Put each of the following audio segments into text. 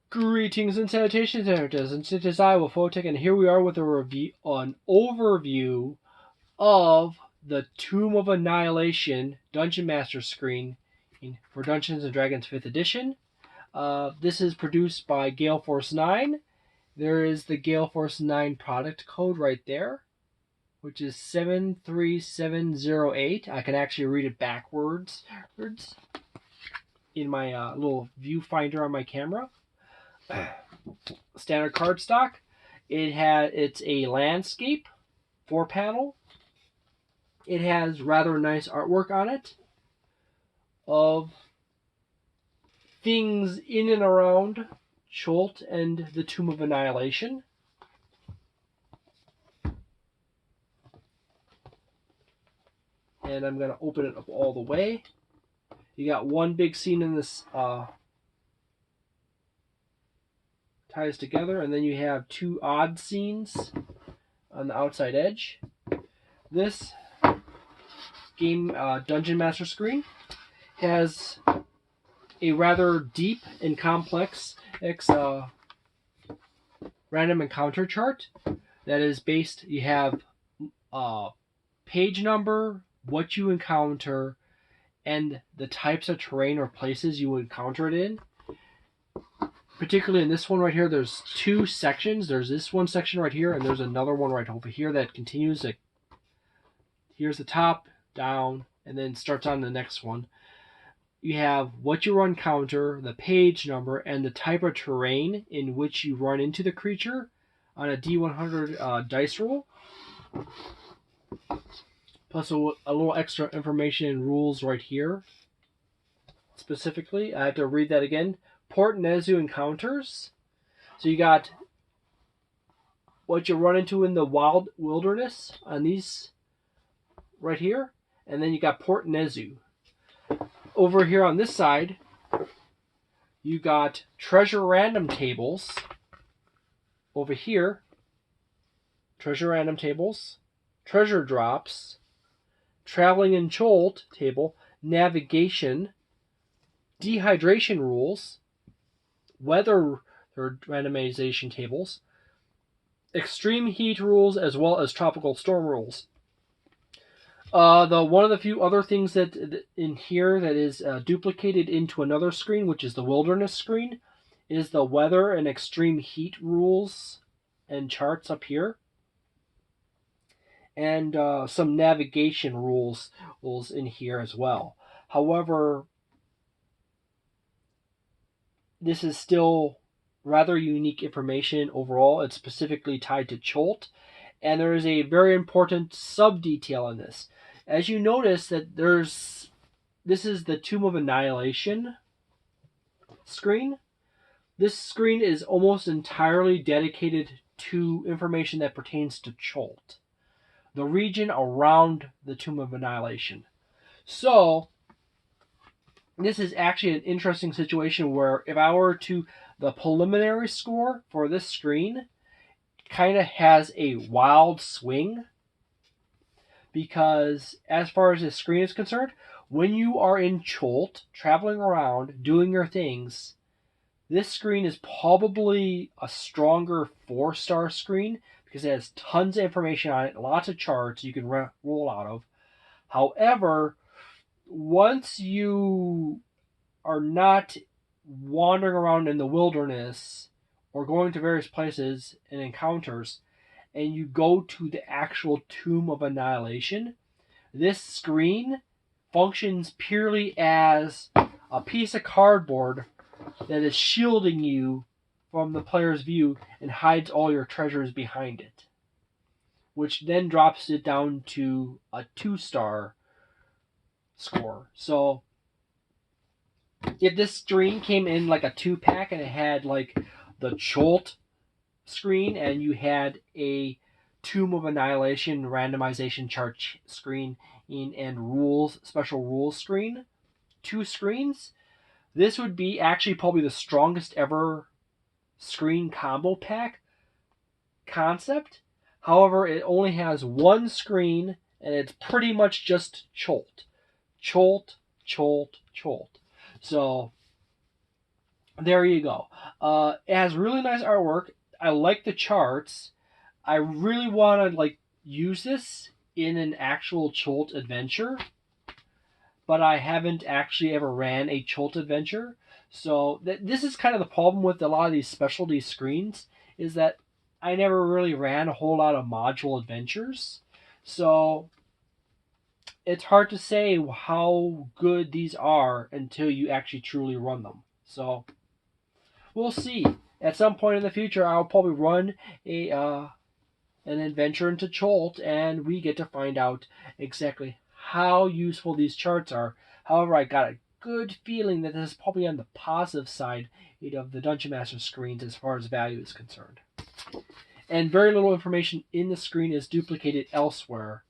Greetings and salutations, editors, and it is I, Photic, and here we are with an overview of the Tomb of Annihilation Dungeon Master screen for Dungeons & Dragons 5th edition. This is produced by Gale Force 9. There is the Gale Force 9 product code right there, which is 73708. I can actually read it backwards in my little viewfinder on my camera. Standard cardstock. It's a landscape 4-panel. It has rather nice artwork on it of things in and around Cholt and the Tomb of Annihilation. And I'm going to open it up all the way. You got one big scene in this ties together, and then you have two odd scenes on the outside edge. This game Dungeon Master screen has a rather deep and complex random encounter chart that is based. You have page number, what you encounter, and the types of terrain or places you encounter it in. Particularly in this one right here, there's two sections. There's this one section right here, and there's another one right over here that continues. Here's the top, down, and then starts on the next one. You have what you encounter, the page number, and the type of terrain in which you run into the creature on a D100 dice roll. Plus a little extra information and rules right here. Specifically, I have to read that again. Port Nezu encounters. So you got what you run into in the wild wilderness on these right here. And then you got Port Nezu. Over here on this side, you got treasure random tables. Over here, treasure random tables, treasure drops, traveling in Cholt table, navigation, dehydration rules, weather randomization tables, extreme heat rules, as well as tropical storm rules. One of the few other things that in here that is duplicated into another screen, which is the wilderness screen, is the weather and extreme heat rules and charts up here, and some navigation rules in here as well. However, this is still rather unique information overall. It's specifically tied to Cholt, and there is a very important sub-detail in this. As you notice that this is the Tomb of Annihilation screen. This screen is almost entirely dedicated to information that pertains to Cholt, the region around the Tomb of Annihilation. So this is actually an interesting situation where if I were to, the preliminary score for this screen kind of has a wild swing, because as far as this screen is concerned, when you are in Cholt, traveling around, doing your things, this screen is probably a stronger 4-star screen because it has tons of information on it, lots of charts you can roll out of. However, once you are not wandering around in the wilderness or going to various places and encounters, and you go to the actual Tomb of Annihilation, this screen functions purely as a piece of cardboard that is shielding you from the player's view and hides all your treasures behind it, which then drops it down to a 2-star score. So if this screen came in like a 2-pack and it had like the Cholt screen and you had a Tomb of Annihilation randomization chart screen and special rules screen, 2 screens, this would be actually probably the strongest ever screen combo pack concept. However, it only has 1 screen and it's pretty much just Cholt. Cholt. So there you go. It has really nice artwork. I like the charts. I really want to like use this in an actual Cholt adventure, but I haven't actually ever ran a Cholt adventure. So this is kind of the problem with a lot of these specialty screens, is that I never really ran a whole lot of module adventures. So it's hard to say how good these are until you actually truly run them. So we'll see. At some point in the future, I'll probably run a an adventure into Cholt, and we get to find out exactly how useful these charts are. However, I got a good feeling that this is probably on the positive side of the Dungeon Master screens as far as value is concerned. And very little information in the screen is duplicated elsewhere.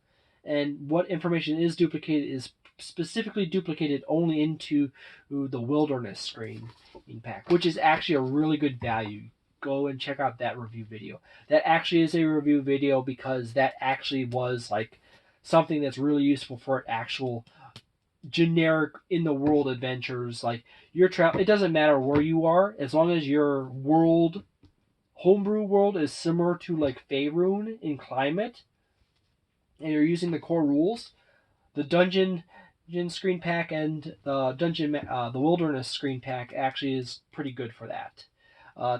And what information is duplicated is specifically duplicated only into the wilderness screen in pack, which is actually a really good value. Go and check out that review video. That actually is a review video because that actually was like something that's really useful for actual generic in the world adventures. Like your travel, it doesn't matter where you are as long as your world homebrew world is similar to like Faerun in climate, and you're using the core rules. The dungeon screen pack and the wilderness screen pack actually is pretty good for that.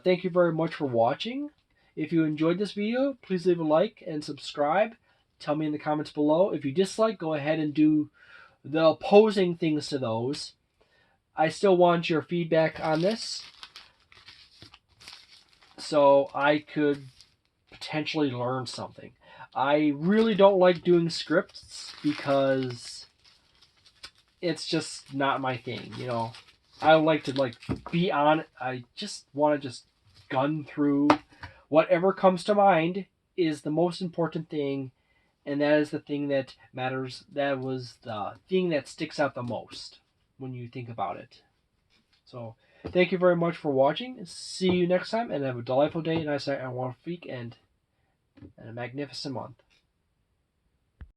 Thank you very much for watching. If you enjoyed this video, please leave a like and subscribe. Tell me in the comments below. If you dislike, go ahead and do the opposing things to those. I still want your feedback on this, so I could potentially learn something. I really don't like doing scripts because it's just not my thing, you know. I like to like be on. I just want to just gun through whatever comes to mind is the most important thing, and that is the thing that matters. That was the thing that sticks out the most when you think about it. So, thank you very much for watching. See you next time, and have a delightful day, a nice night, and a wonderful week, and a magnificent month.